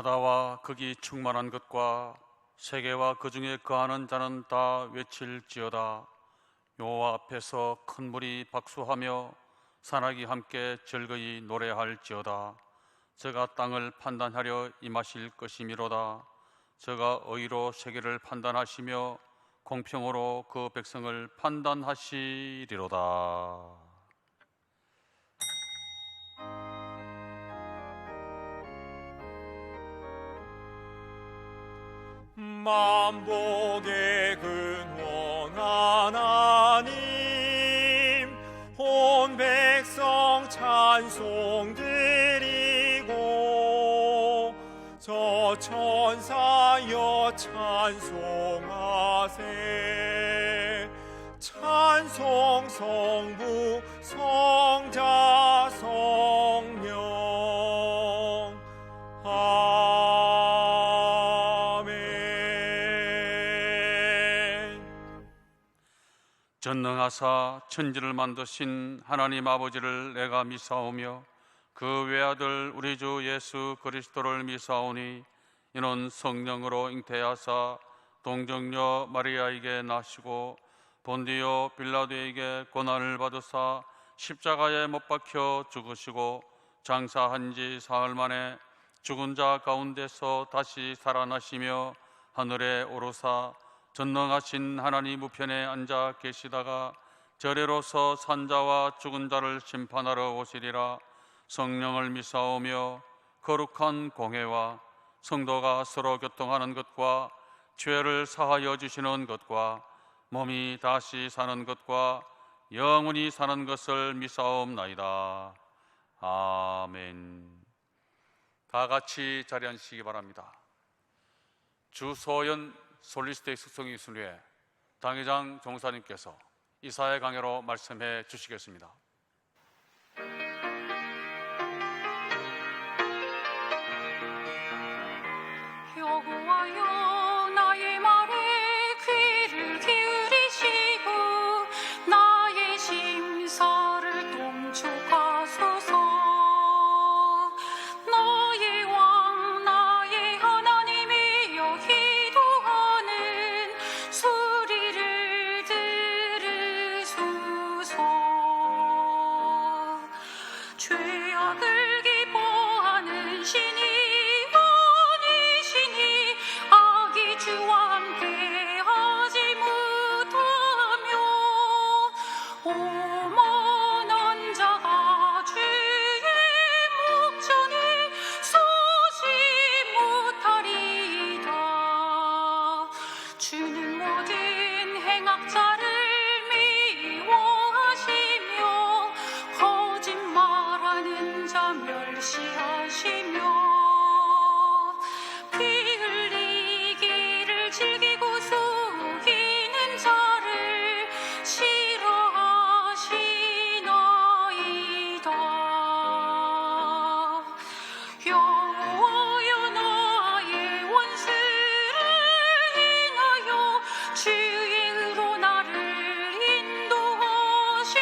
바다와 극이 충만한 것과 세계와 그 중에 거하는 자는 다 외칠지어다. 여호와 앞에서 큰 물이 박수하며 산악이 함께 즐거이 노래할지어다. 저가 땅을 판단하려 임하실 것이미로다. 저가 의로 세계를 판단하시며 공평으로 그 백성을 판단하시리로다. 만복의 근원 하나님, 온 백성 찬송 드리고 저 천사여 찬송하세. 찬송 성부 성자 성령. 전능하사 천지를 만드신 하나님 아버지를 내가 미사오며 그 외아들 우리 주 예수 그리스도를 미사오니 이는 성령으로 잉태하사 동정녀 마리아에게 나시고 본디오 빌라도에게 고난을 받으사 십자가에 못 박혀 죽으시고 장사한 지 사흘 만에 죽은 자 가운데서 다시 살아나시며 하늘에 오르사 전능하신 하나님 우편에 앉아 계시다가 저리로서 산자와 죽은 자를 심판하러 오시리라. 성령을 미사오며 거룩한 공회와 성도가 서로 교통하는 것과 죄를 사하여 주시는 것과 몸이 다시 사는 것과 영원히 사는 것을 미사옵나이다. 아멘. 다 같이 자리 앉으시기 바랍니다. 주소연 솔리스트의 숙성이 순위에 당회장 정사님께서 이사의 강해로 말씀해 주시겠습니다. 여호와여, 나의 말에 귀를 기울이시고 나의 심사를 동촉하소서. 너의 왕 나의 하나님이여 기도하는 소리를 들으소서. 죄악을 기뻐하는 신이 주와 함께 하지 못하며 오만한 자가 주의 목전에 서지 못하리이다. 주는 모든 행악자를 미워하시며 거짓말하는 자 멸시하시며 즐기고 속이는 자를 싫어하시나이다. 여호와여, 나의 원수를 인하여 주의 의로 나를 인도하시고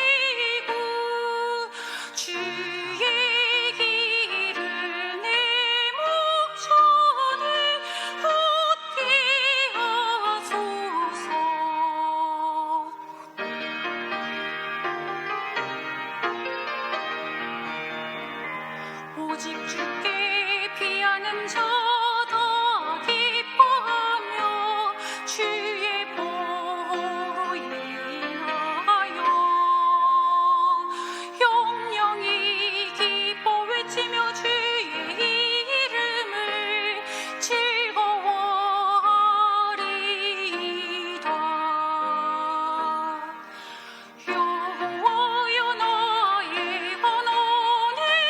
주의 길을 내 목전에 오직 주께 피하는 자 다 기뻐하며 주의 보호로 인하여 영영이 기뻐 외치며 주의 이름을 즐거워하리이다. 여호와여, 나의 하나님이시여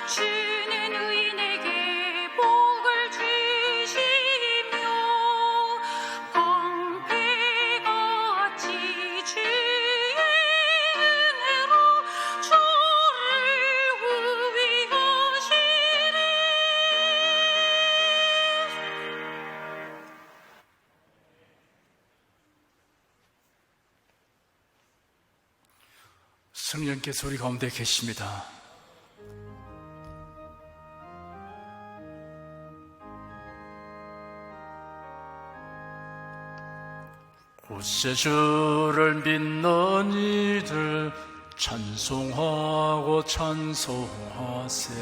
주는 의인에게 복을 주시며 방패같이 주의 은혜로 저를 우위하시리. 성령께서 우리 가운데 계십니다. 굳세 주를 믿는 이들 찬송하고 찬송하세.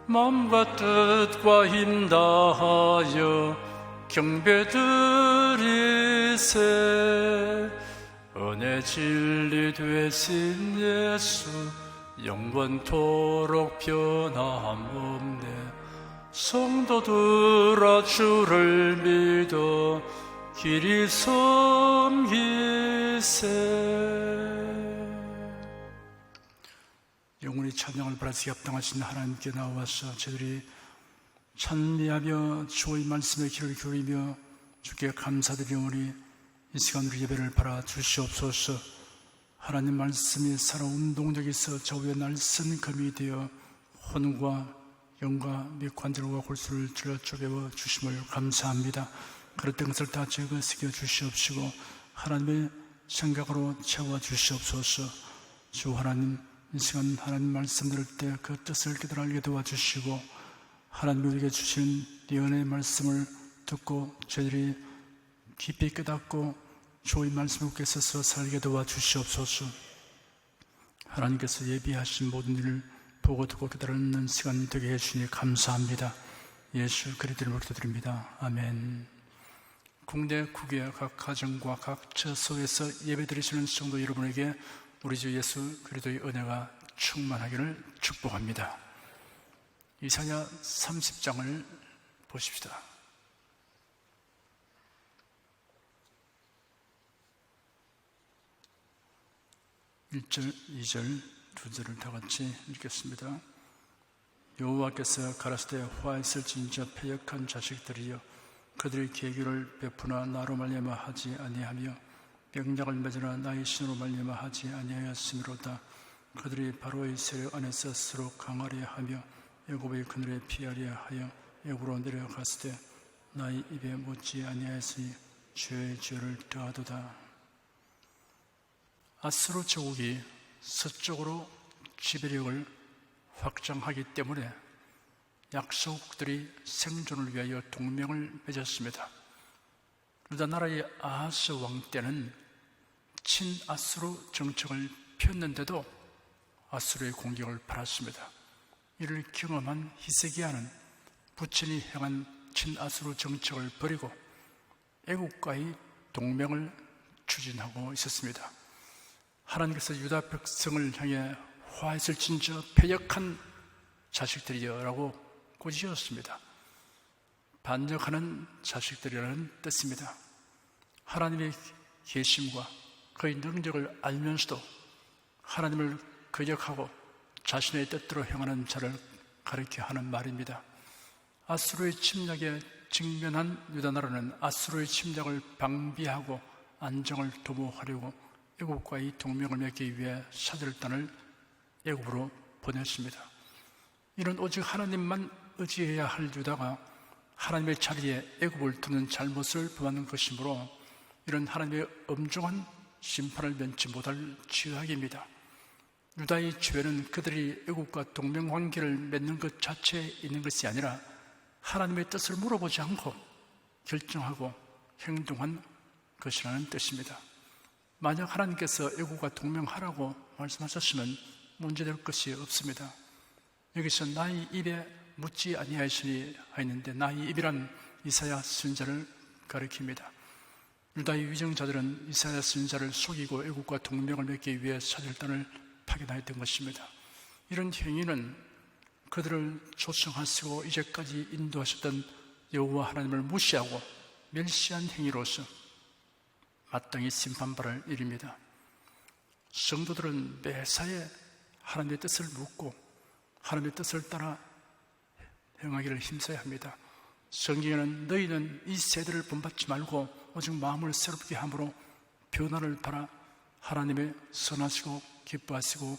마음과 뜻과 힘 다하여 경배드리세. 은혜 진리 되신 예수 영원토록 변함없네. 성도들아 주를 믿어 길이 섬기세. 영원히 찬양을 받아서 합당하신 하나님께 나와서 저희들이 찬미하며 주의 말씀에 귀를 기울이며 주께 감사드리오니 이 시간 우리 예배를 바라 주시옵소서. 하나님 말씀이 살아온 동력이 있어 저 위에 날선 금이 되어 혼과 영과 및 관절과 골수를 찔러 쪼개어 주심을 감사합니다. 그릇된 것을 다 제거시켜 주시옵시고 하나님의 생각으로 채워 주시옵소서. 주 하나님, 이 시간 하나님 말씀 들을 때 그 뜻을 깨달아 알게 도와주시고 하나님이 우리에게 주신 예언의 말씀을 듣고 저희들이 깊이 깨닫고 주의 말씀 속에 서서 살게 도와주시옵소서. 하나님께서 예비하신 모든 일을 보고 듣고 깨달는 시간 되게 해주시니 감사합니다. 예수 그리스도를 기도드립니다. 아멘. 국내 국외 각 가정과 각 처소에서 예배드리시는 성도 여러분에게 우리 주 예수 그리스도의 은혜가 충만하기를 축복합니다. 이사야 30장을 보십시다. 1절, 2절, 2절을 다 같이 읽겠습니다. 여호와께서 가라사대 화했을진저 패역한 자식들이여 그들의 계기를 베푸나 나로 말미암아 하지 아니하며 명령을 맺으나 나의 신으로 말미암아 하지 아니하였으므로다. 그들이 바로의 세력 안에서 스스로 강하려 하며 애굽의 그늘에 피하려 하여 애굽으로 내려갔을 때 나의 입에 묻지 아니하였으니 죄의 죄를 더하도다. 아수르 제국이 서쪽으로 지배력을 확장하기 때문에 약소국들이 생존을 위하여 동맹을 맺었습니다. 유다 나라의 아하스 왕 때는 친아수르 정책을 폈는데도 아수르의 공격을 받았습니다. 이를 경험한 히스기야는 부친이 행한 친아수르 정책을 버리고 애국과의 동맹을 추진하고 있었습니다. 하나님께서 유다 백성을 향해 화했을진저 패역한 자식들이여 라고 꾸짖었습니다. 반역하는 자식들이라는 뜻입니다. 하나님의 계심과 그의 능력을 알면서도 하나님을 거역하고 자신의 뜻대로 행하는 자를 가리켜 하는 말입니다. 아수르의 침략에 직면한 유다 나라는 아수르의 침략을 방비하고 안정을 도모하려고 애국과의 동맹을 맺기 위해 사절단을 애국으로 보냈습니다. 이는 오직 하나님만 의지해야 할 유다가 하나님의 자리에 애국을 두는 잘못을 범하는 것이므로 이런 하나님의 엄중한 심판을 면치 못할 죄악입니다. 유다의 죄는 그들이 애국과 동맹관계를 맺는 것 자체에 있는 것이 아니라 하나님의 뜻을 물어보지 않고 결정하고 행동한 것이라는 뜻입니다. 만약 하나님께서 애국과 동맹하라고 말씀하셨으면 문제될 것이 없습니다. 여기서 나의 입에 묻지 아니하시니 하였는데 나의 입이란 이사야 선지자를 가리킵니다. 유다의 위정자들은 이사야 선지자를 속이고 애국과 동맹을 맺기 위해 사절단을 파견하였던 것입니다. 이런 행위는 그들을 조성하시고 이제까지 인도하셨던 여호와 하나님을 무시하고 멸시한 행위로서 마땅히 심판받을 일입니다. 성도들은 매사에 하나님의 뜻을 묻고 하나님의 뜻을 따라 행하기를 힘써야 합니다. 성경에는 너희는 이 세대를 본받지 말고 오직 마음을 새롭게 함으로 변화를 바라 하나님의 선하시고 기뻐하시고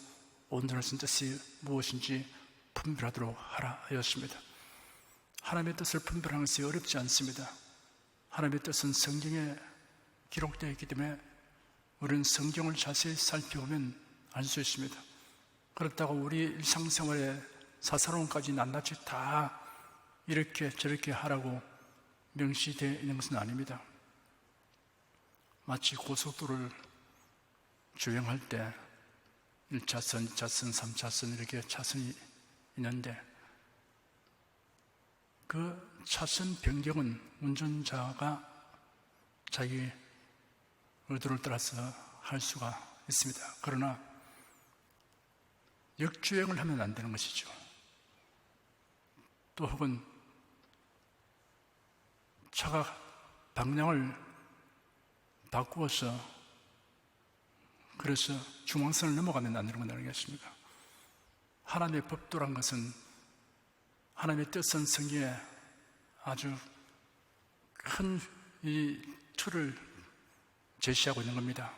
온전하신 뜻이 무엇인지 분별하도록 하라 하였습니다. 하나님의 뜻을 분별하는 것이 어렵지 않습니다. 하나님의 뜻은 성경에 기록되어 있기 때문에 우리는 성경을 자세히 살펴보면 알 수 있습니다. 그렇다고 우리 일상생활에 사사로움까지 낱낱이 다 이렇게 저렇게 하라고 명시되어 있는 것은 아닙니다. 마치 고속도로를 주행할 때 1차선, 2차선, 3차선 이렇게 차선이 있는데 그 차선 변경은 운전자가 자기 의도를 따라서 할 수가 있습니다. 그러나 역주행을 하면 안 되는 것이죠. 또 혹은 차가 방향을 바꾸어서 그래서 중앙선을 넘어가면 안 되는 건 아니겠습니까? 하나님의 법도란 것은 하나님의 뜻은 성경에 아주 큰 이 틀을 제시하고 있는 겁니다.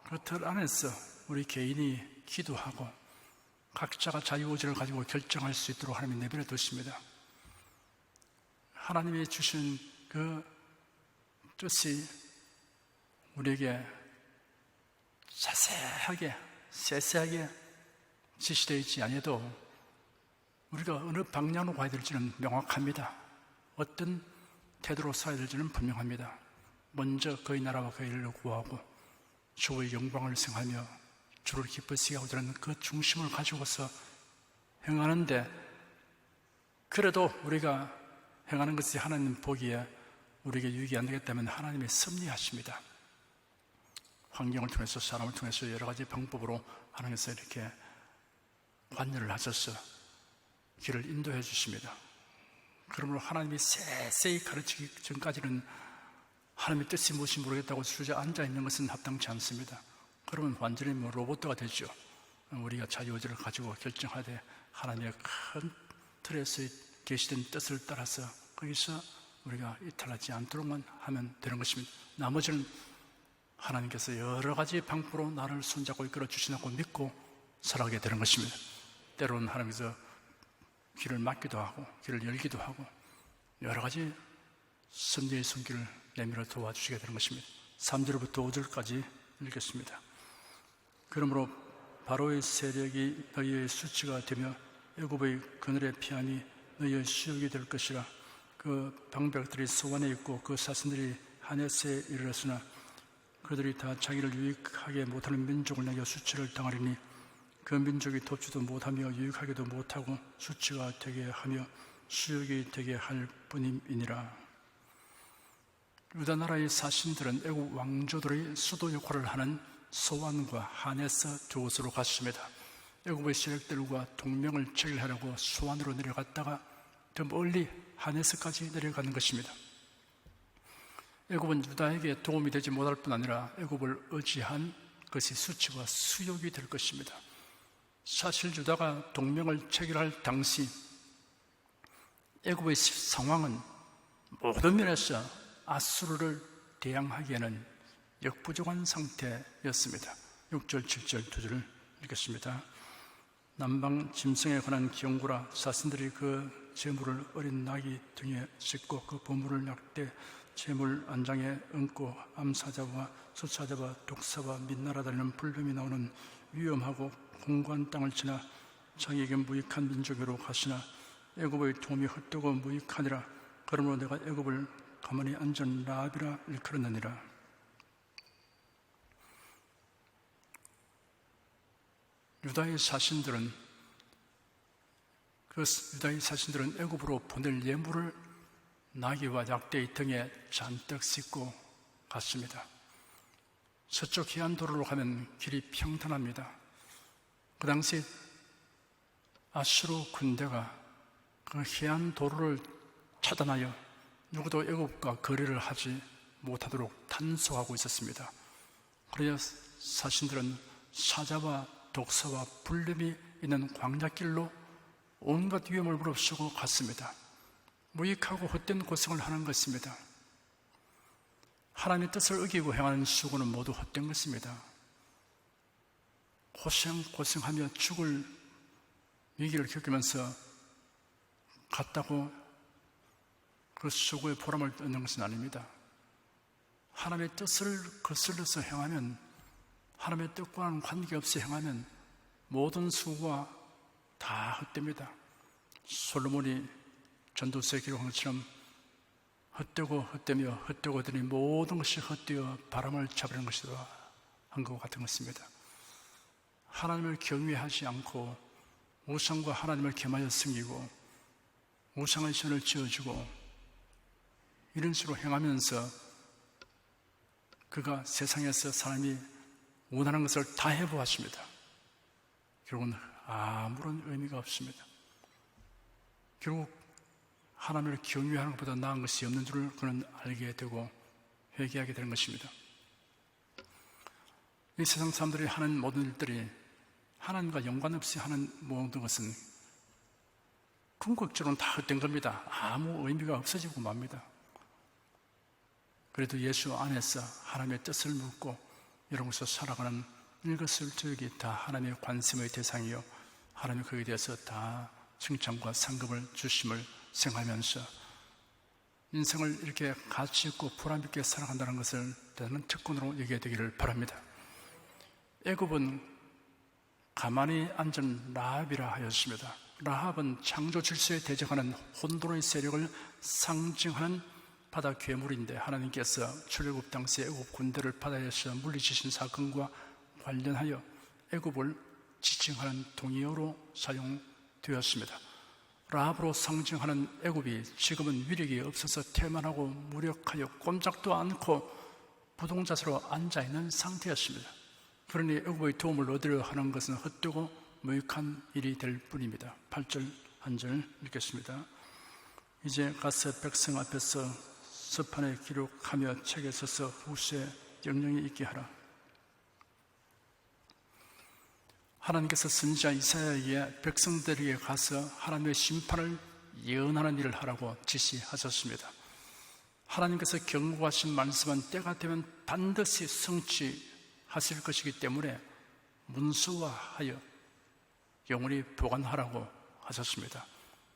그 틀 안에서 우리 개인이 기도하고 각자가 자유의지를 가지고 결정할 수 있도록 하나님이 내버려 두십니다. 하나님이 주신 그 뜻이 우리에게 자세하게 세세하게 지시되어 있지 아니해도 우리가 어느 방향으로 가야 될지는 명확합니다. 어떤 태도로 살아야 될지는 분명합니다. 먼저 그의 나라와 그의 일을 구하고 주의 영광을 생하며 주를 기쁘시게 하고자 하는 그 중심을 가지고서 행하는데, 그래도 우리가 행하는 것이 하나님 보기에 우리에게 유익이 안 되겠다면 하나님이 섭리하십니다. 환경을 통해서, 사람을 통해서 여러 가지 방법으로 하나님께서 이렇게 관여를 하셔서 길을 인도해 주십니다. 그러므로 하나님이 세세히 가르치기 전까지는 하나님의 뜻이 무엇인지 모르겠다고 주저앉아 있는 것은 합당치 않습니다. 그러면 완전히 로봇가 되죠. 우리가 자유의지를 가지고 결정하되 하나님의 큰 틀에서 계시된 뜻을 따라서 거기서 우리가 이탈하지 않도록만 하면 되는 것입니다. 나머지는 하나님께서 여러 가지 방법으로 나를 손잡고 이끌어 주시나고 믿고 살아가게 되는 것입니다. 때로는 하나님께서 길을 막기도 하고 길을 열기도 하고 여러 가지 섭리의 손길을 내밀어 도와주시게 되는 것입니다. 3절부터 5절까지 읽겠습니다. 그러므로 바로의 세력이 너희의 수치가 되며 애굽의 그늘의 피함이 너희의 수욕이 될 것이라. 그 방백들이 소환에 있고 그 사신들이 하네스에 이르렀으나 그들이 다 자기를 유익하게 못하는 민족을 내겨 수치를 당하리니 그 민족이 돕지도 못하며 유익하게도 못하고 수치가 되게 하며 수욕이 되게 할 뿐임이니라. 유다 나라의 사신들은 애국 왕조들의 수도 역할을 하는 소완과 하네스 두 곳으로 갔습니다. 애국의 세력들과 동맹을 체결하려고 소완으로 내려갔다가 더 멀리 하네스까지 내려가는 것입니다. 애굽은 유다에게 도움이 되지 못할 뿐 아니라 애굽을 의지한 것이 수치와 수욕이 될 것입니다. 사실 유다가 동맹을 체결할 당시 애굽의 상황은 모든 면에서 아수르를 대항하기에는 역부족한 상태였습니다. 6절, 7절, 2절을 읽겠습니다. 남방 짐승에 관한 경고라. 사신들이 그 제물을 어린 나귀 등에 싣고 그 보물을 낙대 제물 안장에 얹고 암사자와 수사자와 독사와 민나라 달리는 불뱀이 나오는 위험하고 공고한 땅을 지나 자기에게 무익한 민족으로 가시나 애굽의 도움이 헛되고 무익하니라. 그러므로 내가 애굽을 가만히 앉은 라합이라 일컬었느니라. 유다의 사신들은 애굽으로 보낼 예물을 나귀와 약대의 등에 잔뜩 싣고 갔습니다. 서쪽 해안 도로로 가면 길이 평탄합니다. 그 당시 아수르 군대가 그 해안 도로를 차단하여 누구도 애굽과 거래를 하지 못하도록 단속하고 있었습니다. 그래서 사신들은 사자와 독사와 불뱀이 있는 광야길로 온갖 위험을 무릅쓰고 갔습니다. 무익하고 헛된 고생을 하는 것입니다. 하나님의 뜻을 어기고 행하는 수고는 모두 헛된 것입니다. 고생하며 죽을 위기를 겪으면서 갔다고 그 수고의 보람을 얻는 것은 아닙니다. 하나님의 뜻을 거슬러서 행하면, 하나님의 뜻과는 관계없이 행하면 모든 수고가 다 헛됩니다. 솔로몬이 전도서에 기록한 것처럼 헛되고 헛되며 헛되고 더니 모든 것이 헛되어 바람을 잡으려는 것이다 한 것 같은 것입니다. 하나님을 경외하지 않고 우상과 하나님을 겸하여 섬기고 우상의 신을 지어주고 이런 식으로 행하면서 그가 세상에서 사람이 원하는 것을 다 해보았습니다. 결국은 아무런 의미가 없습니다. 결국 하나님을 경외하는 것보다 나은 것이 없는 줄을 그는 알게 되고 회개하게 되는 것입니다. 이 세상 사람들이 하는 모든 일들이 하나님과 연관없이 하는 모든 것은 궁극적으로는 다 헛된 겁니다. 아무 의미가 없어지고 맙니다. 그래도 예수 안에서 하나님의 뜻을 묻고 이런 것을 살아가는 일거수일투족이 다 하나님의 관심의 대상이요 하나님이 거기에 대해서 다 칭찬과 상급을 주심을 생각하면서 인생을 이렇게 가치 있고 보람 있게 살아간다는 것을 대단한 특권으로 여겨야 되기를 바랍니다. 애굽은 가만히 앉은 라합이라 하였습니다. 라합은 창조 질서에 대적하는 혼돈의 세력을 상징하는 바다 괴물인데 하나님께서 출애굽 당시 애굽 군대를 바다에서 물리치신 사건과 관련하여 애굽을 지칭하는 동의어로 사용되었습니다. 라합으로 상징하는 애굽이 지금은 위력이 없어서 태만하고 무력하여 꼼짝도 않고 부동자세로 앉아있는 상태였습니다. 그러니 애굽의 도움을 얻으려 하는 것은 헛되고 무익한 일이 될 뿐입니다. 8절 한 절 읽겠습니다. 이제 가서 백성 앞에서 서판에 기록하며 책에 써서 후세 영영이 있게 하라. 하나님께서 선지자 이사야에게 백성들에게 가서 하나님의 심판을 예언하는 일을 하라고 지시하셨습니다. 하나님께서 경고하신 말씀은 때가 되면 반드시 성취하실 것이기 때문에 문서화하여 영원히 보관하라고 하셨습니다.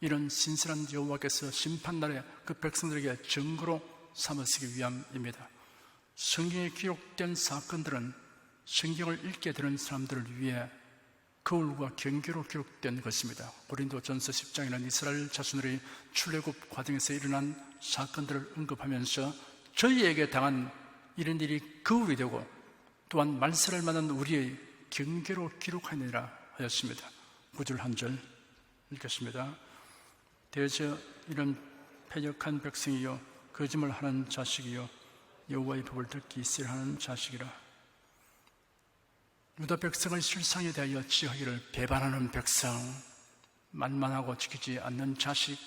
이런 신실한 여호와께서 심판날에 그 백성들에게 증거로 삼으시기 위함입니다. 성경에 기록된 사건들은 성경을 읽게 되는 사람들을 위해 거울과 경계로 기록된 것입니다. 고린도전서 10장에는 이스라엘 자손들이 출애굽 과정에서 일어난 사건들을 언급하면서 저희에게 당한 이런 일이 거울이 되고 또한 말세를 만난 우리의 경계로 기록하느니라 하였습니다. 9절 한 절 읽겠습니다. 대저 이런 패역한 백성이요 거짓말 하는 자식이요 여호와의 법을 듣기 싫어하는 자식이라. 유다 백성의 실상에 대하여 지하기를 배반하는 백성, 만만하고 지키지 않는 자식,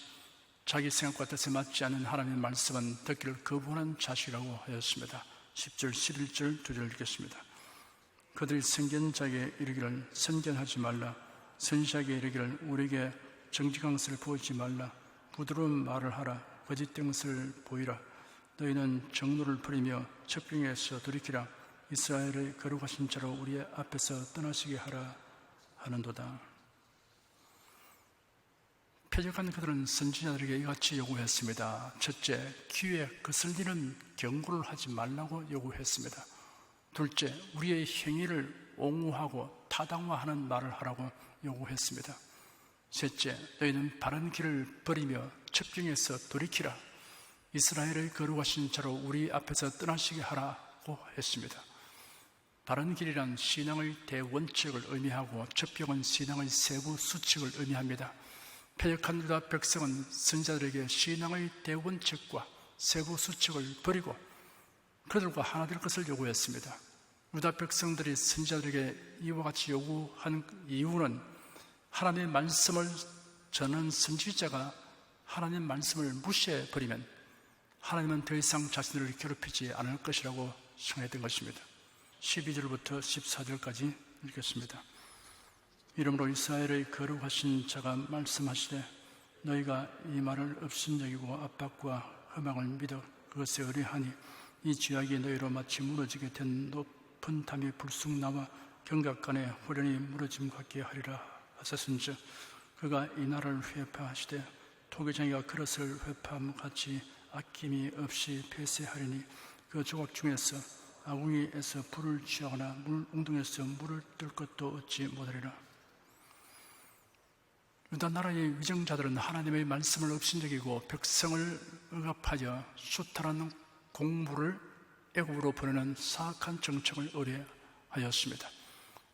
자기 생각과 뜻에 맞지 않는 하나님의 말씀은 듣기를 거부하는 자식이라고 하였습니다. 10절 11절 2절 읽겠습니다. 그들이 선견자에게 이르기를 선견하지 말라, 선지자에게 이르기를 우리에게 정직한 것을 보이지 말라, 부드러운 말을 하라, 거짓된 것을 보이라. 너희는 정로를 버리며 첩경에서 돌이키라. 이스라엘의 거룩하신 자로 우리 앞에서 떠나시게 하라 하는도다. 패역한 그들은 선지자들에게 이같이 요구했습니다. 첫째, 귀에 거슬리는 경고를 하지 말라고 요구했습니다. 둘째, 우리의 행위를 옹호하고 타당화하는 말을 하라고 요구했습니다. 셋째, 너희는 바른 길을 버리며 첩경에서 돌이키라. 이스라엘의 거룩하신 자로 우리 앞에서 떠나시게 하라고 했습니다. 바른 길이란 신앙의 대원칙을 의미하고 첩경은 신앙의 세부 수칙을 의미합니다. 패역한 유다 백성은 선지자들에게 신앙의 대원칙과 세부 수칙을 버리고 그들과 하나 될 것을 요구했습니다. 유다 백성들이 선지자들에게 이와 같이 요구한 이유는 하나님의 말씀을 전하는 선지자가 하나님의 말씀을 무시해버리면 하나님은 더 이상 자신들을 괴롭히지 않을 것이라고 생각했던 것입니다. 12절부터 14절까지 읽겠습니다. 이러므로 이스라엘의 거룩하신 자가 말씀하시되 너희가 이 말을 업신여기고 압박과 험악을 믿어 그것에 의뢰하니 이 죄악이 너희로 마치 무너지게 된 높은 담이 불쑥 나와 경각간에 호련히 무너짐 같게 하리라 하셨은즉 그가 이 날을 회파하시되 토기장이가 그릇을 회파함 같이 아낌이 없이 폐쇄하리니 그 조각 중에서 아궁이에서 불을 취하거나 물 웅덩이에서 물을 뜰 것도 얻지 못하리라. 유다 나라의 위정자들은 하나님의 말씀을 업신여기고 백성을 억압하여 수탈하는 공물을 애굽으로 보내는 사악한 정책을 의뢰하였습니다.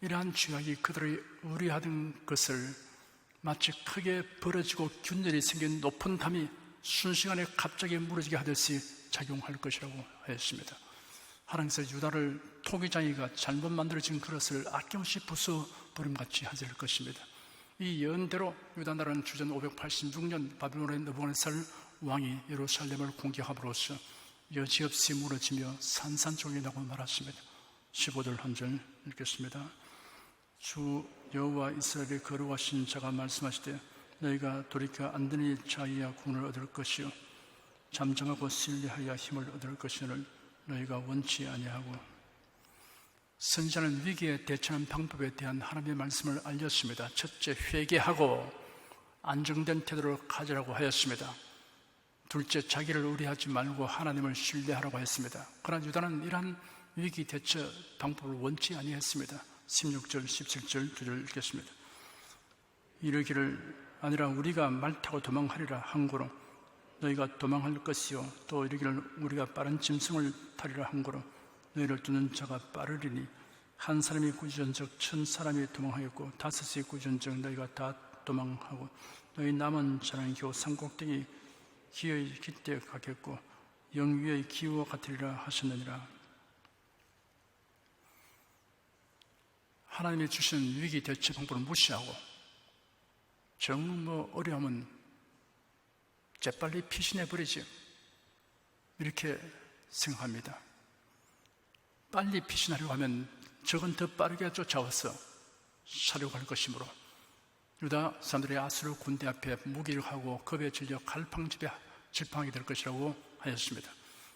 이러한 죄악이 그들의 의뢰하던 것을 마치 크게 벌어지고 균열이 생긴 높은 담이 순식간에 갑자기 무너지게 하듯이 작용할 것이라고 하였습니다. 하나님께서 유다를 토기장이가 잘못 만들어진 그릇을 아낌없이 부숴버림같이 하실 것입니다. 이 예언대로 유다 나라는 주전 586년 바벨론의 느부갓네살 왕이 예루살렘을 공격함으로써 여지없이 무너지며 산산조각이 나고 말았습니다. 15절 한 절 읽겠습니다. 주 여호와 이스라엘의 거룩하신 자가 말씀하시되 너희가 돌이켜 안드니 자이야 구원을 얻을 것이요 잠잠하고 신뢰하여 힘을 얻을 것이를 너희가 원치 아니하고. 선지자는 위기에 대처하는 방법에 대한 하나님의 말씀을 알렸습니다. 첫째, 회개하고 안정된 태도를 가지라고 하였습니다. 둘째, 자기를 의뢰하지 말고 하나님을 신뢰하라고 했습니다. 그러나 유다는 이러한 위기 대처 방법을 원치 아니했습니다. 16절, 17절 두 절 읽겠습니다. 이르기를 아니라 우리가 말 타고 도망하리라 한고로 너희가 도망할 것이요 또 이르기를 우리가 빠른 짐승을 타리라 한고로 너희를 두는 자가 빠르리니 한 사람이 구지전적 1000사람이 도망하였고 5이 구지전적 너희가 다 도망하고 너희 남은 자는 겨우 산꼭대기 기어이 깃대 가겠고 영위의 기후와 같으리라 하셨느니라. 하나님이 주신 위기 대처 방법을 무시하고 정 어려우면 재빨리 피신해버리지 이렇게 생각합니다. 빨리 피신하려고 하면 적은 더 빠르게 쫓아와서 사려고 할 것이므로 유다 사람들이 아수르 군대 앞에 무기력하고 겁에 질려 갈팡질팡하게 될 것이라고 하였습니다.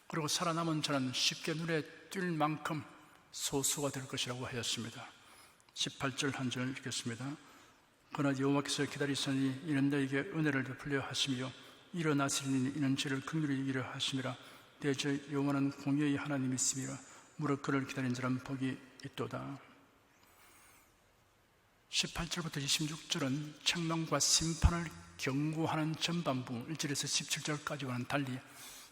그리고 살아남은 자는 쉽게 눈에 띌 만큼 소수가 될 것이라고 하였습니다. 18절 한 절 읽겠습니다. 그러나 여호와께서 기다리시니 이는 너에게 은혜를 베풀려 하시며 일어나시리니 이는 죄를 긍휼히 이기려 하심이라. 대저 여호와는 공의의 하나님이시미라. 무릇 그를 기다린 자는 복이 있도다. 18절부터 26절은 책망과 심판을 경고하는 전반부 1절에서 17절까지와는 달리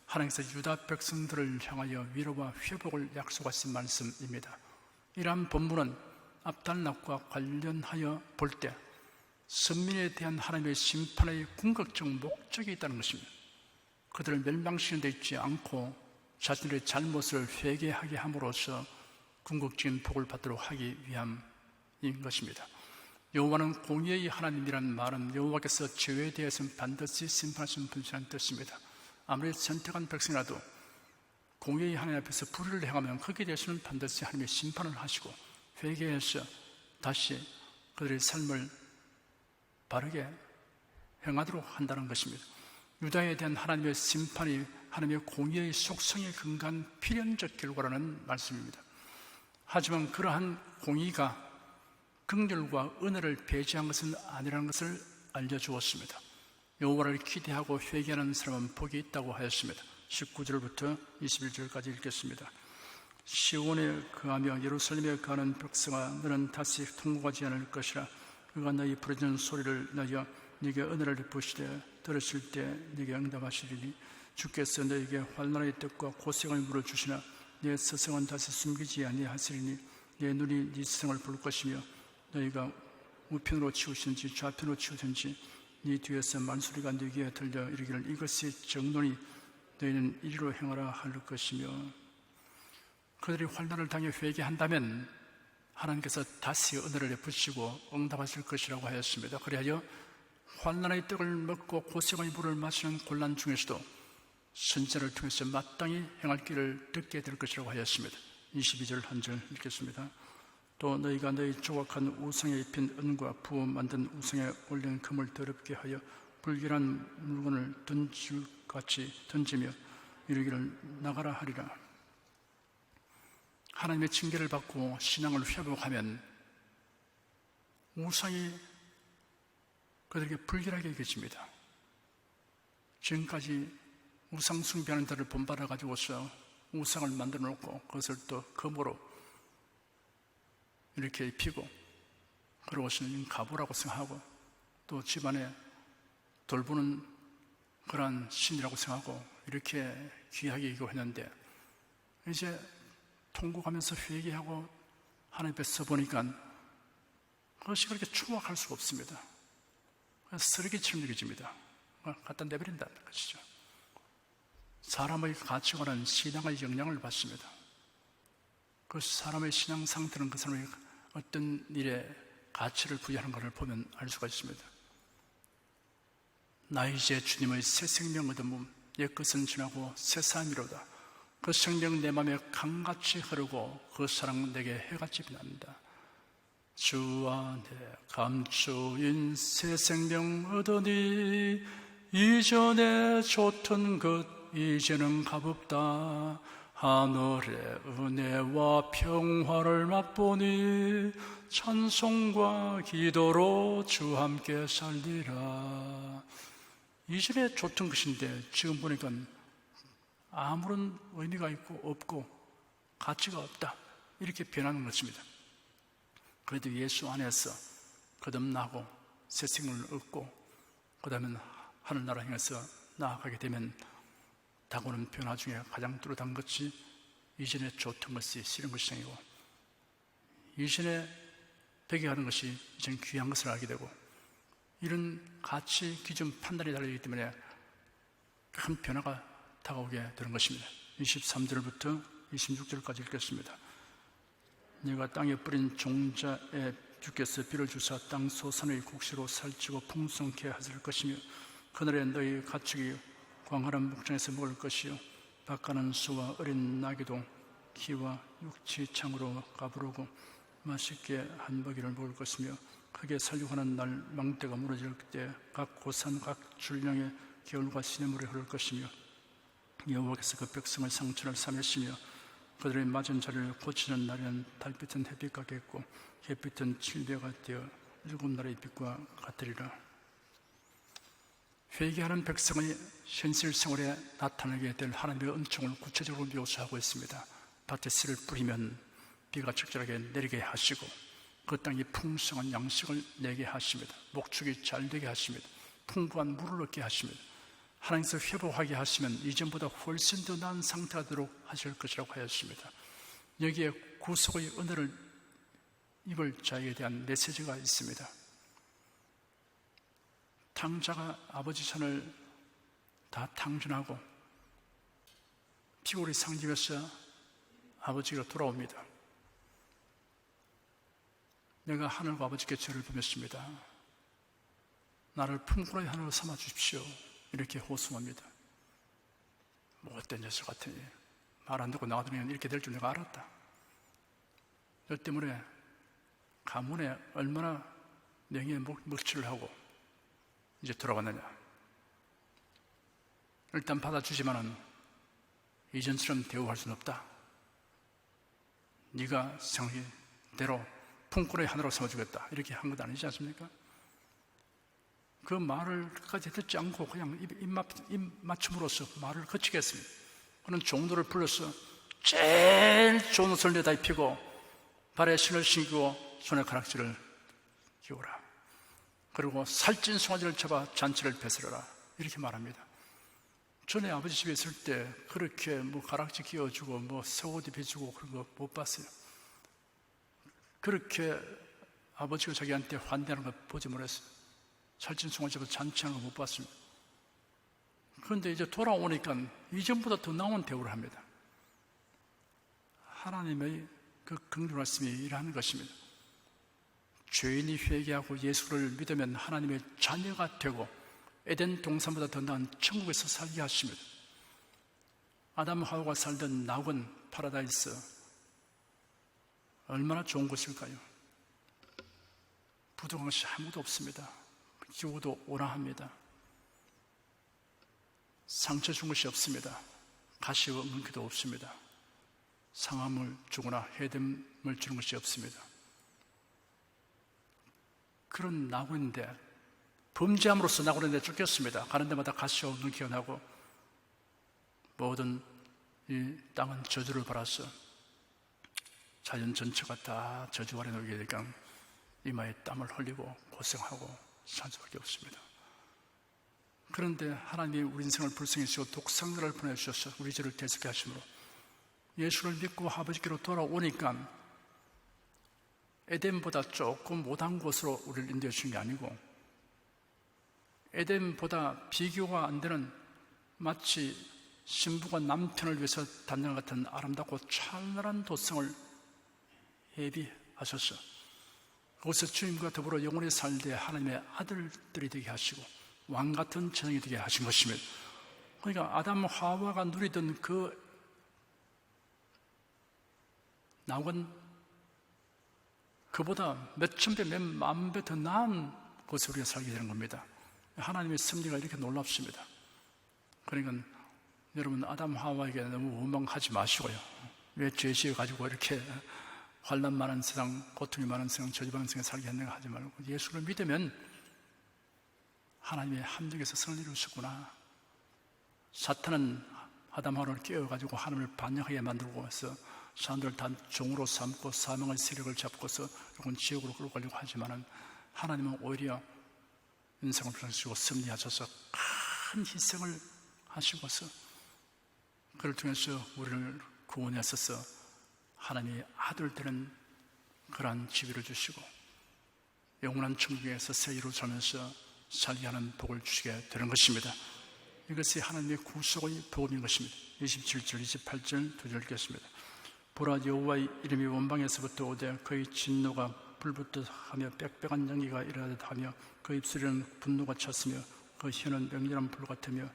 하나님께서 유다 백성들을 향하여 위로와 회복을 약속하신 말씀입니다. 이러한 본문은 압달락과 관련하여 볼 때 선민에 대한 하나님의 심판의 궁극적 목적이 있다는 것입니다. 그들을 멸망시키는 데 있지 않고 자신들의 잘못을 회개하게 함으로써 궁극적인 복을 받도록 하기 위함인 것입니다. 여호와는 공의의 하나님이라는 말은 여호와께서 죄에 대해서는 반드시 심판하시는 분이라는 뜻입니다. 아무리 선택한 백성이라도 공의의 하나님 앞에서 불의를 행하면 거기에 대해서는 반드시 하나님의 심판을 하시고 회개해서 다시 그들의 삶을 바르게 행하도록 한다는 것입니다. 유다에 대한 하나님의 심판이 하나님의 공의의 속성에 근거한 필연적 결과라는 말씀입니다. 하지만 그러한 공의가 긍휼과 은혜를 배제한 것은 아니라는 것을 알려주었습니다. 여호와를 기대하고 회개하는 사람은 복이 있다고 하였습니다. 19절부터 21절까지 읽겠습니다. 시온에 거하며 예루살렘에 거하는 백성아 너는 다시 통곡하지 않을 것이라. 그가 너희 부르짖는 소리를 내어 네게 은혜를 베푸시되 들으실 때 네게 응답하시리니 주께서 너에게 환난의 뜻과 고생을 물어주시나 네 스승은 다시 숨기지 아니하시리니 네 눈이 네 스승을 볼 것이며 너희가 우편으로 치우시든지 좌편으로 치우든지 네 뒤에서 만소리가 네게 들려 이르기를 이것이 정론이 너희는 이리로 행하라 할 것이며. 그들이 환난을 당해 회개한다면 하나님께서 다시 은혜를 베푸시고 응답하실 것이라고 하였습니다. 그리하여 환난의 떡을 먹고 고생의 물을 마시는 곤란 중에서도 선지자를 통해서 마땅히 행할 길을 듣게 될 것이라고 하였습니다. 22절 한 절 읽겠습니다. 또 너희가 너희 조각한 우상에 입힌 은과 부어 만든 우상에 올린 금을 더럽게 하여 불결한 물건을 던질같이 던지며 이르기를 나가라 하리라. 하나님의 징계를 받고 신앙을 회복하면 우상이 그들에게 불결하게 여겨집니다. 지금까지 우상 숭배하는 자를 본받아 가지고서 우상을 만들어 놓고 그것을 또 금으로 이렇게 입히고 그러고서는 가부라고 생각하고 또 집안에 돌보는 그런 신이라고 생각하고 이렇게 귀하게 여겼는데 이제 통곡하면서 회개하고 하나님 앞에 서보니까 그것이 그렇게 추억할 수가 없습니다. 쓰레기처럼 느껴집니다. 갖다 내버린다는 것이죠. 사람의 가치관은 신앙의 영향을 받습니다. 그 사람의 신앙 상태는 그 사람의 어떤 일에 가치를 부여하는 것을 보면 알 수가 있습니다. 나 이제 주님의 새 생명 얻음은 옛것은 지나고 새 삶이로다. 그 생명 내 맘에 강같이 흐르고 그 사랑 내게 해같이 빛납니다. 주 안에 감추인 새 생명 얻으니 이전에 좋던 것 이제는 값없다. 하늘의 은혜와 평화를 맛보니 찬송과 기도로 주 함께 살리라. 이전에 좋던 것인데 지금 보니까 아무런 의미가 있고 없고 가치가 없다, 이렇게 변하는 것입니다. 그래도 예수 안에서 거듭나고 새 생명을 얻고 그 다음에 하늘나라 향해서 나아가게 되면 다가오는 변화 중에 가장 뚜렷한 것이 이전에 좋던 것이 싫은 것이 아니고 이전에 배경하는 것이 이제는 귀한 것을 알게 되고 이런 가치, 기준, 판단이 달리기 때문에 큰 변화가 다가오게 되는 것입니다. 23절부터 26절까지 읽겠습니다. 네가 땅에 뿌린 종자에 주께서 비를 주사 땅 소산의 곡식으로 살찌고 풍성케 하실 것이며 그날에 너희 가축이 광활한 목장에서 먹을 것이요 밭가는 소와 어린 나귀도 기와 육지창으로 가부르고 맛있게 한 먹이를 먹을 것이며 크게 살려고 하는 날 망대가 무너질 때 각 고산 각 줄량에 겨울과 시냇물이 흐를 것이며 여호와께서 그 백성의 상처를 삼으시며 그들의 맞은 자리를 고치는 날에는 달빛은 햇빛 같겠고 햇빛은 칠배가 되어 일곱 날의 빛과 같으리라. 회개하는 백성의 현실 생활에 나타나게 될 하나님의 은총을 구체적으로 묘사하고 있습니다. 밭에 씨를 뿌리면 비가 적절하게 내리게 하시고 그 땅이 풍성한 양식을 내게 하십니다. 목축이 잘 되게 하십니다. 풍부한 물을 얻게 하십니다. 하나님께서 회복하게 하시면 이전보다 훨씬 더 나은 상태가 되도록 하실 것이라고 하였습니다. 여기에 구속의 은혜를 입을 자에게 대한 메시지가 있습니다. 탕자가 아버지 손을 다 탕진하고 피골이 상집에서 아버지가 돌아옵니다. 내가 하늘과 아버지께 죄를 범했습니다. 나를 품꾼의 하나로 삼아 주십시오. 이렇게 호소합니다. 못된 녀석 같으니 말 안 듣고 나가더니 이렇게 될 줄 내가 알았다. 너 때문에 가문에 얼마나 명예에 먹칠을 하고 이제 돌아왔느냐. 일단 받아주지만은 이전처럼 대우할 수는 없다. 네가 생각이 대로 품꾼의 하나로 삼아주겠다. 이렇게 한 것 아니지 않습니까? 그 말을 끝까지 듣지 않고 그냥 입맞춤으로써 말을 거치게 했습니다. 그는 종도를 불러서 제일 좋은 옷을 내다 입히고 발에 신을 신기고 손에 가락지를 끼우라. 그리고 살찐 송아지를 잡아 잔치를 베풀어라. 이렇게 말합니다. 전에 아버지 집에 있을 때 그렇게 가락지 끼워주고 새 옷 입혀주고 그런 거 못 봤어요. 그렇게 아버지가 자기한테 환대하는 거 보지 못했어요. 살찐 송아지로 잔치하는 거 못 봤습니다. 그런데 이제 돌아오니까 이전보다 더 나은 대우를 합니다. 하나님의 그 긍휼 말씀이 일하는 것입니다. 죄인이 회개하고 예수를 믿으면 하나님의 자녀가 되고 에덴 동산보다 더 나은 천국에서 살게 하십니다. 아담 하와가 살던 낙원 파라다이스 얼마나 좋은 곳일까요? 부족한 것이 아무도 없습니다. 기후도 온화합니다. 상처 준 것이 없습니다. 가시 없는 것도 없습니다. 상함을 주거나 해됨을 주는 것이 없습니다. 그런 낙원인데 범죄함으로써 낙원에 쫓겼습니다. 가는 데마다 가시 없는 기가 나고 모든 이 땅은 저주를 받아서 자연 전체가 다 저주 아래 놓이게 되니까 이마에 땀을 흘리고 고생하고 살 수밖에 없습니다. 그런데 하나님이 우리 인생을 불쌍히 여기시고 독생자를 보내주셔서 우리 죄를 대속케 하심으로 예수를 믿고 아버지께로 돌아오니까 에덴보다 조금 못한 곳으로 우리를 인도해 주신 게 아니고 에덴보다 비교가 안 되는 마치 신부가 남편을 위해서 단장 같은 아름답고 찬란한 도성을 예비하셔서 거기서 주님과 더불어 영원히 살되 하나님의 아들들이 되게 하시고 왕같은 전형이 되게 하신 것입니다. 그러니까 아담 하와가 누리던 그 낙원 그보다 몇천 배, 몇 만 배 더 나은 곳에 우리가 살게 되는 겁니다. 하나님의 섭리가 이렇게 놀랍습니다. 그러니까 여러분 아담 하와에게 너무 원망하지 마시고요. 왜 죄지어 가지고 이렇게 환난 많은 세상, 고통이 많은 세상, 저주 많은 세상에 살게 했는가 하지 말고 예수를 믿으면 하나님의 함정에서 선을 이루셨구나. 사탄은 아담 하와를 깨워가지고 하나님을 반역하게 만들고 해서 사람들을 다 종으로 삼고 사망의 세력을 잡고서 혹은 지옥으로 끌고 가려고 하지만은 하나님은 오히려 인생을 부르시고 섭리하셔서 큰 희생을 하시고서 그를 통해서 우리를 구원하셔서 하나님의 아들 되는 그러한 지위를 주시고 영원한 천국에서 세계로 살면서 살게 하는 복을 주시게 되는 것입니다. 이것이 하나님의 구속의 복음인 것입니다. 27절, 28절 두 절 읽겠습니다. 보라 여호와의 이름이 원방에서부터 오되 그의 진노가 불붙듯 하며 빽빽한 연기가 일어나듯 하며 그 입술에는 분노가 찼으며 그 혀는 맹렬한 불 같으며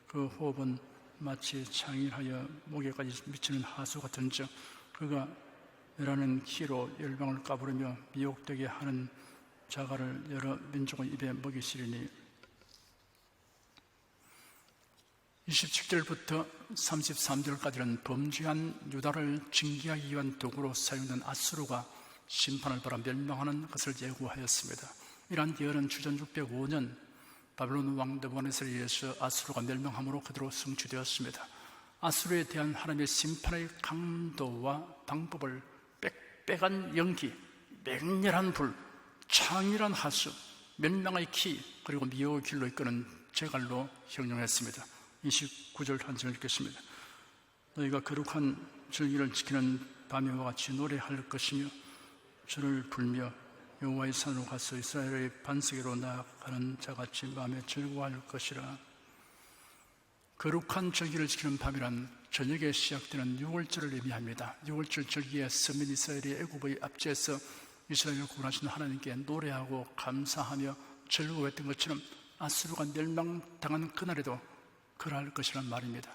그 호흡은 마치 창일하여 목에까지 미치는 하수 같은즉 그가 열하는 키로 열방을 까부르며 미혹되게 하는 자가를 여러 민족의 입에 먹이시리니 27절부터 33절까지는 범죄한 유다를 징계하기 위한 도구로 사용된 아수르가 심판을 받아 멸망하는 것을 예고하였습니다. 이러한 예언은 주전 605년 바벨론 왕 느부갓네살에 의해서 아수르가 멸망함으로 그대로 성취되었습니다. 아수르에 대한 하나님의 심판의 강도와 방법을 빽빽한 연기, 맹렬한 불, 창일한 하수, 멸망의 키, 그리고 미혹의 길로 이끄는 제갈로 형용했습니다. 29절 한 절 읽겠습니다. 너희가 거룩한 절기를 지키는 밤과 같이 노래할 것이며 주를 불며 여호와의 산으로 가서 이스라엘의 반석으로 나아가는 자같이 마음에 즐거워할 것이라. 거룩한 절기를 지키는 밤이란 저녁에 시작되는 6월절을 의미합니다. 6월절 절기에 서민 이스라엘이 애굽의 압제에서 이스라엘을 구원하신 하나님께 노래하고 감사하며 즐거워했던 것처럼 아수르가 멸망당한 그날에도 그러할 것이란 말입니다.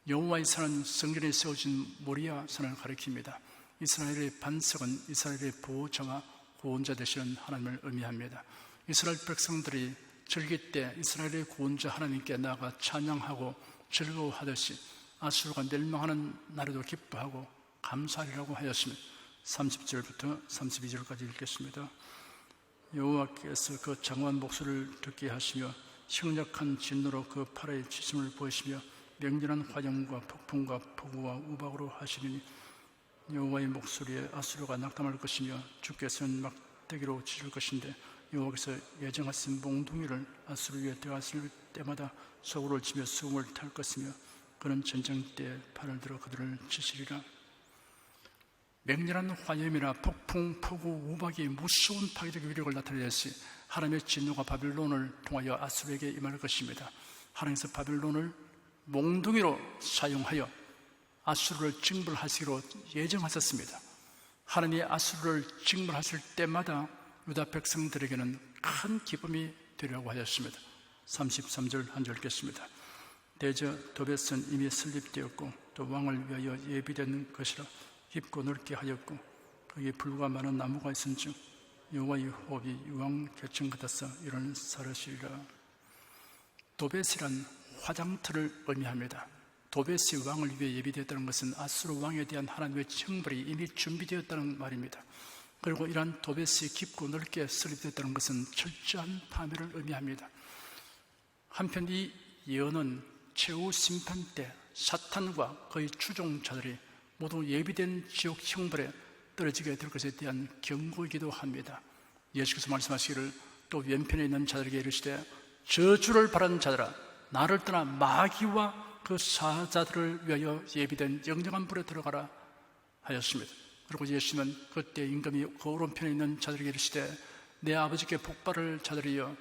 여호와의 산은 성전에 세워진 모리아 산을 가리킵니다. 이스라엘의 반석은 이스라엘의 보호자와 구원자 되시는 하나님을 의미합니다. 이스라엘 백성들이 절기 때 이스라엘의 구원자 하나님께 나아가 찬양하고 즐거워하듯이 아수르가 멸망하는 날에도 기뻐하고 감사하리라고 하였습니다. 30절부터 32절까지 읽겠습니다. 여호와께서 그 장엄한 목소리를 듣게 하시며 흉력한 진노로 그 팔의 지심을 보이시며 맹렬한 화염과 폭풍과 폭우와 우박으로 하시리니 여호와의 목소리에 아수르가 낙담할 것이며 주께서는 막대기로 치실 것인데 여호와께서 예정하신 몽둥이를 아수르 위에 들어갔을 때마다 소굴을 치며 수금을 탈 것이며 그는 전쟁 때 팔을 들어 그들을 치시리라. 맹렬한 화염이나 폭풍, 폭우, 우박이 무서운 파괴적 위력을 나타내듯이 하나님의 진노가 바빌론을 통하여 아수르에게 임할 것입니다. 하나님께서 바빌론을 몽둥이로 사용하여 아수르를 징벌하시기로 예정하셨습니다. 하나님이 아수르를 징벌하실 때마다 유다 백성들에게는 큰 기쁨이 되리라고 하였습니다. 33절 한 절 읽겠습니다. 대저 도벳은 이미 설립되었고 또 왕을 위하여 예비된 것이라 깊고 넓게 하였고 거기에 불과 많은 나무가 있은즉 여호와의 호흡이 유황 개천 같아서 이런 사르시리라. 도벳이란 화장터를 의미합니다. 도벳이 왕을 위해 예비되었다는 것은 아수르 왕에 대한 하나님의 형벌이 이미 준비되었다는 말입니다. 그리고 이러한 도벳이 깊고 넓게 설립되었다는 것은 철저한 파멸을 의미합니다. 한편 이 예언은 최후 심판 때 사탄과 그의 추종자들이 모두 예비된 지옥 형벌에 떨어지게 될 것에 대한 경고이기도 합니다. 예수께서 말씀하시기를 또 왼편에 있는 자들에게 이르시되 저주를 바라는 자들아 나를 떠나 마귀와 그 사자들을 위하여 예비된 영영한 불에 들어가라 하였습니다. 그리고 예수님은 그때 임금이 그 오른편에 있는 자들에게 이르시되 내 아버지께 복받을 자들이여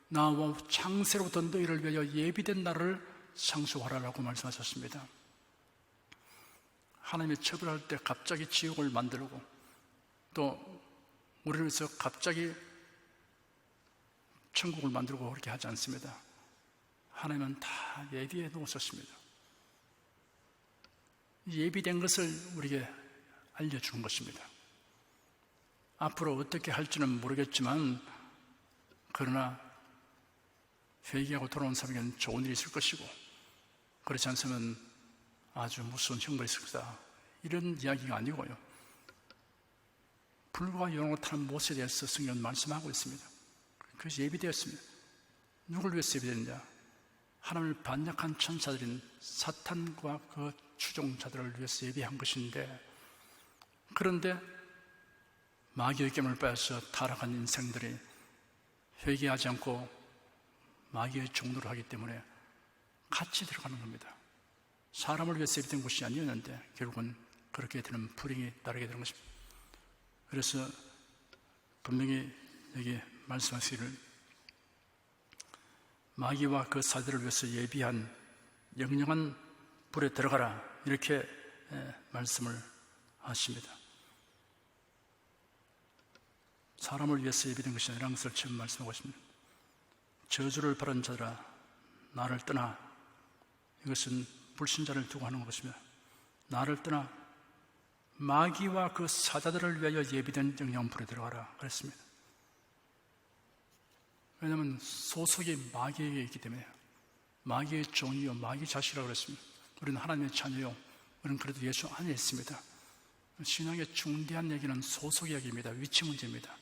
나와 창세로부터 너희를 위하여 예비된 날을 상수하라라고 말씀하셨습니다. 하나님이 처벌할 때 갑자기 지옥을 만들고 또 우리를 위해서 갑자기 천국을 만들고 그렇게 하지 않습니다. 하나님은 다 예비해 놓으셨습니다. 예비된 것을 우리에게 알려주는 것입니다. 앞으로 어떻게 할지는 모르겠지만 그러나 회개하고 돌아온 사람에게는 좋은 일이 있을 것이고 그렇지 않으면 아주 무서운 형벌이 있을 거다, 이런 이야기가 아니고요, 불과 요나가 타는 못에 대해서 성경은 말씀하고 있습니다. 그것이 예비되었습니다. 누굴 위해서 예비되느냐? 하나님을 반역한 천사들인 사탄과 그 추종자들을 위해서 예비한 것인데, 그런데 마귀의 깨물을 빼앗아 타락한 인생들이 회개하지 않고 마귀의 종노를 하기 때문에 같이 들어가는 겁니다. 사람을 위해서 예비된 것이 아니었는데 결국은 그렇게 되는 불행이 따르게 되는 것입니다. 그래서 분명히 여기 말씀하시기를 마귀와 그 사들을 위해서 예비한 영영한 불에 들어가라, 이렇게 말씀을 하십니다. 사람을 위해서 예비된 것이 아니라는 것을 처음 말씀하고 있습니다. 저주를 바라는 자들아 나를 떠나, 이것은 불신자를 두고 하는 것입니다. 나를 떠나 마귀와 그 사자들을 위하여 예비된 영영한 불에 들어가라 그랬습니다. 왜냐하면 소속이 마귀에게 있기 때문에, 마귀의 종이요 마귀 자식이라고 그랬습니다. 우리는 하나님의 자녀요, 우리는 그래도 예수 안에 있습니다. 신앙의 중대한 얘기는 소속 이야기입니다. 위치 문제입니다.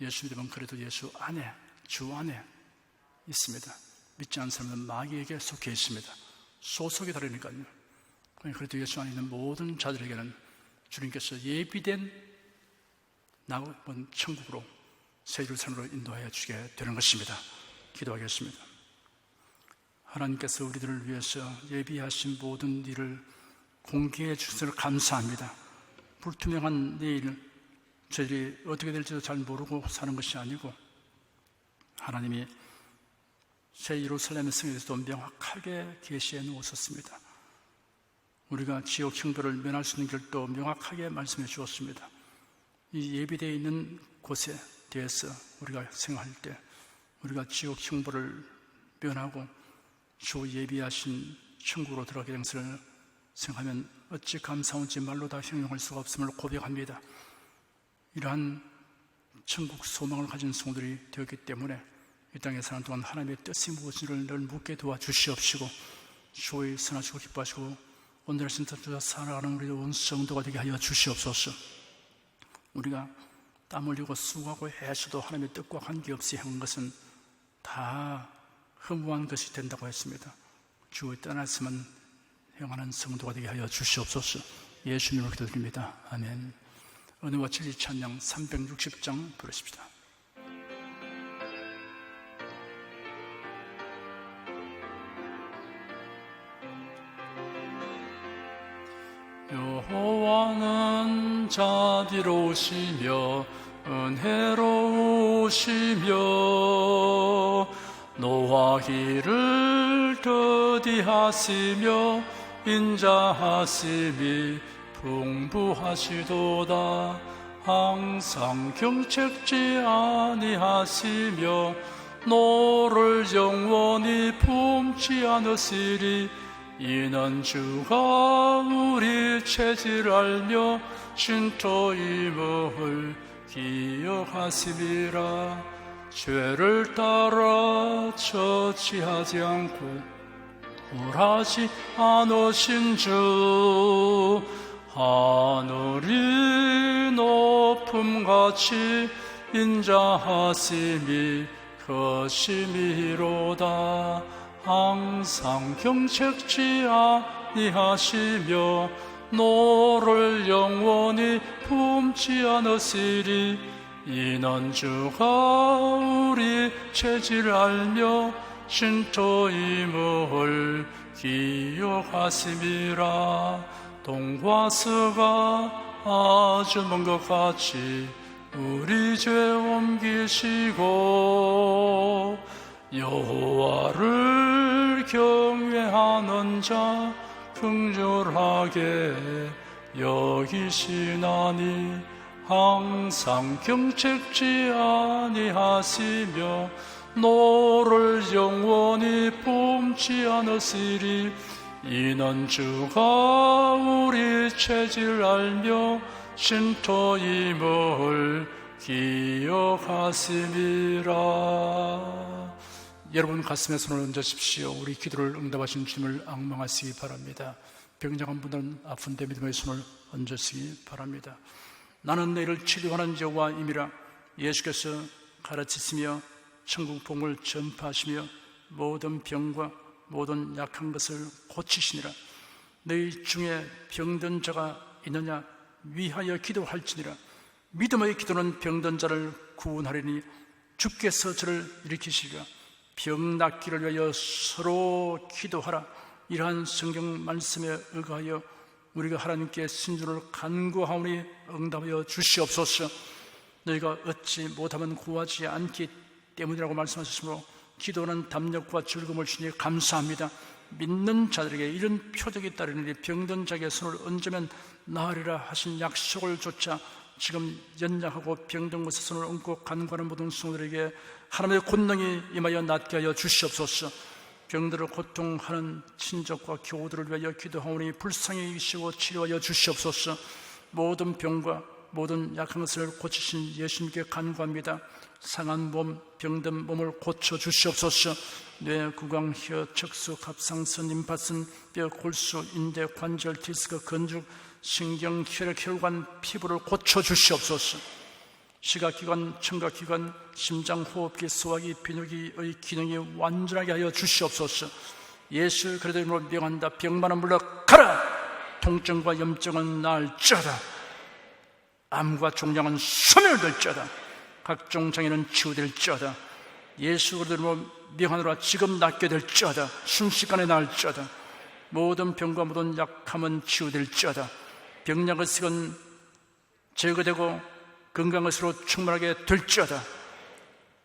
예수 믿으면 그래도 예수 안에, 주 안에 있습니다. 믿지 않는 사람은 마귀에게 속해 있습니다. 소속이 다르니까요. 그래도 예수 안에 있는 모든 자들에게는 주님께서 예비된 남은 천국으로, 새 예루살렘으로 인도하여 주게 되는 것입니다. 기도하겠습니다. 하나님께서 우리들을 위해서 예비하신 모든 일을 공개해 주셔서 감사합니다. 불투명한 내일 저희들이 어떻게 될지도 잘 모르고 사는 것이 아니고, 하나님이 새 예루살렘의 성에 대해서도 명확하게 계시해 놓으셨습니다. 우리가 지옥 형벌을 면할 수 있는 길도 명확하게 말씀해 주었습니다. 이 예비되어 있는 곳에 대해서 우리가 생각할 때 우리가 지옥 형벌을 면하고 주 예비하신 천국으로 들어가게 된 것을 생각하면 어찌 감사한지 말로 다 형용할 수가 없음을 고백합니다. 이러한 천국 소망을 가진 성도들이 되었기 때문에 이 땅에 사는 동안 하나님의 뜻이 무엇인지를 늘 묻게 도와주시옵시고, 주의 선하시고 기뻐하시고 온전한 신탁주와 살아가는 우리 온 성도가 되게 하여 주시옵소서. 우리가 땀 흘리고 수고하고 해서도 하나님의 뜻과 관계없이 한 것은 다 허무한 것이 된다고 했습니다. 주의 떠났으면 행하는 성도가 되게 하여 주시옵소서. 예수님으로 기도드립니다. 아멘. 은혜와 진리 찬양 360장 부르십시다. 여호와는 자비로우시며 은혜로우시며 노하기를 더디하시며 인자하심이 풍부하시도다. 항상 경책지 아니하시며 노를 영원히 품지 않으시리. 이는 주가 우리 체질 알며 신토임을 기억하심이라. 죄를 따라 처치하지 않고 홀하지 않으신 주, 하늘이 높음같이 인자하심이 크심이로다. 항상 경책지 아니하시며 노를 영원히 품지 않으시리. 이는 주가 우리 죄질 알며 신토임을 기억하심이라. 동과 서가 아주 먼 것 같이 우리 죄 옮기시고 여호와를 경외하는 자 긍휼하게 여기시나니 항상 경책지 아니하시며 노를 영원히 품지 않으시리. 이는 주가 우리 죄질 알며 신토임을 기억하심이라. 여러분 가슴에 손을 얹으십시오. 우리 기도를 응답하신 주님을 앙망하시기 바랍니다. 병장한 분들은 아픈 데 믿음의 손을 얹으시기 바랍니다. 나는 너희를 치료하는 여호와임이라. 예수께서 가르치시며 천국 복음을 전파하시며 모든 병과 모든 약한 것을 고치시니라. 너희 중에 병든 자가 있느냐 위하여 기도할지니라. 믿음의 기도는 병든 자를 구원하리니 주께서 저를 일으키시리라. 병 낫기를 위하여 서로 기도하라. 이러한 성경 말씀에 의거하여 우리가 하나님께 신주를 간구하오니 응답하여 주시옵소서. 너희가 얻지 못하면 구하지 않기 때문이라고 말씀하셨으므로 기도는 담력과 즐거움을 주니 감사합니다. 믿는 자들에게 이런 표적이 따르니 병든 자에게 손을 얹으면 나으리라 하신 약속을 좇아 지금 연약하고 병든 곳에 손을 얹고 간구하는 모든 성도들에게 하나님의 권능이 임하여 낫게 하여 주시옵소서. 병들을 고통하는 친족과 교우들을 위하여 기도하오니 불쌍히 여기시고 치료하여 주시옵소서. 모든 병과 모든 약한 것을 고치신 예수님께 간구합니다. 상한 몸, 병든 몸을 고쳐 주시옵소서. 뇌, 구강, 혀, 척수, 갑상선, 림파선, 뼈, 골수, 인대, 관절, 디스크, 건축, 신경, 혈액, 혈관, 피부를 고쳐 주시옵소서. 시각기관, 청각기관, 심장, 호흡기, 소화기, 비뇨기의 기능이 완전하게 하여 주시옵소서. 예수 그리스도의 이름으로 명한다. 병만은 물러가라. 통증과 염증은 나을지어다. 암과 종양은 소멸될지어다. 각종 장애는 치유될지어다. 예수 그리스도의 이름으로 명하노라. 지금 낫게 될지어다. 순식간에 나을지어다. 모든 병과 모든 약함은 치유될지어다. 병약의 색은 제거되고 건강의 색으로 충만하게 될지어다.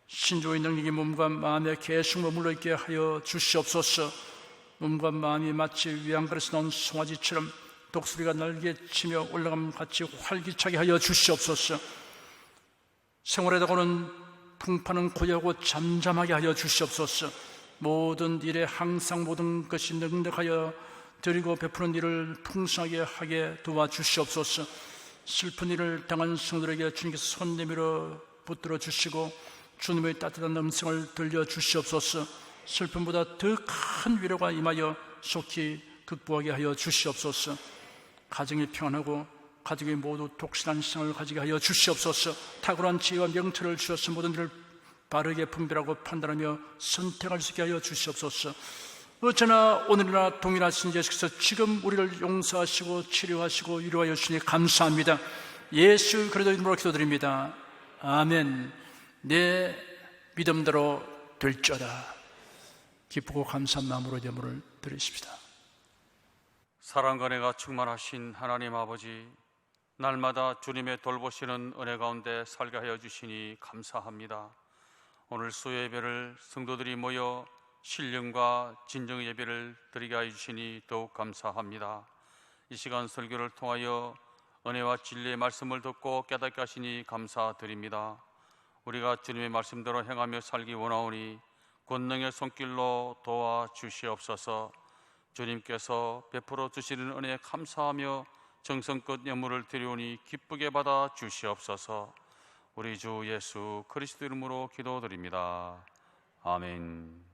신조의 능력이 몸과 마음에 계속 머물러 있게 하여 주시옵소서. 몸과 마음이 마치 위안그릇에 나온 송아지처럼 독수리가 날개치며 올라감 같이 활기차게 하여 주시옵소서. 생활에다 오는 풍파는 고요하고 잠잠하게 하여 주시옵소서. 모든 일에 항상 모든 것이 능력하여 드리고 베푸는 일을 풍성하게 하게 도와주시옵소서. 슬픈 일을 당한 성도들에게 주님께서 손 내밀어 붙들어 주시고 주님의 따뜻한 음성을 들려주시옵소서. 슬픔보다 더 큰 위로가 임하여 속히 극복하게 하여 주시옵소서. 가정이 평안하고 가족이 모두 독실한 신앙을 가지게 하여 주시옵소서. 탁월한 지혜와 명철을 주셔서 모든 일을 바르게 분별하고 판단하며 선택할 수 있게 하여 주시옵소서. 어쩌나 오늘이나 동일하신 예수께서 지금 우리를 용서하시고 치료하시고 위로하여 주시니 감사합니다. 예수 그리스도 이름으로 기도드립니다. 아멘. 내 믿음대로 될지어다. 기쁘고 감사한 마음으로 예물을 드리십시다. 사랑과 은혜가 충만하신 하나님 아버지, 날마다 주님의 돌보시는 은혜 가운데 살게 하여 주시니 감사합니다. 오늘 수요 예배를 성도들이 모여 신령과 진정의 예배를 드리게 하여 주시니 더욱 감사합니다. 이 시간 설교를 통하여 은혜와 진리의 말씀을 듣고 깨닫게 하시니 감사드립니다. 우리가 주님의 말씀대로 행하며 살기 원하오니 권능의 손길로 도와주시옵소서. 주님께서 베풀어 주시는 은혜에 감사하며 정성껏 예물을 드리오니 기쁘게 받아 주시옵소서. 우리 주 예수 그리스도 이름으로 기도드립니다. 아멘.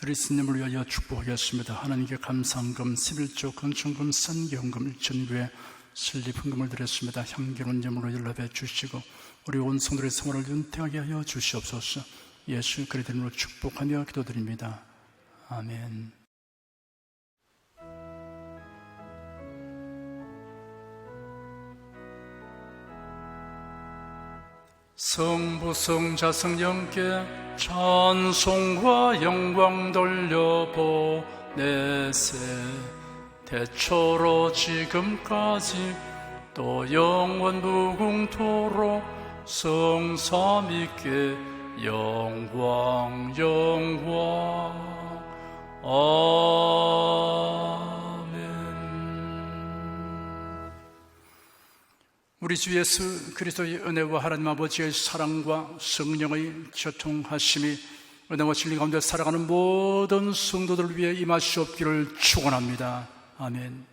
드리스님을 위하여 축복하겠습니다. 하나님께 감사한금 11조 건축금 선교헌금 1,000교회 설립헌금을 드렸습니다. 향기로운 제물로 연락해 주시고 우리 온 성도의 생활을 윤택하게 하여 주시옵소서. 예수 그리스도 이름으로 축복하며 기도드립니다. 아멘. 성부 성자 성령께 찬송과 영광 돌려보내세. 태초로 지금까지 또 영원 무궁토록 성삼위께 영광 영광. 아멘. 우리 주 예수 그리스도의 은혜와 하나님 아버지의 사랑과 성령의 교통하심이 은혜와 진리 가운데 살아가는 모든 성도들을 위해 임하시옵기를 축원합니다. 아멘.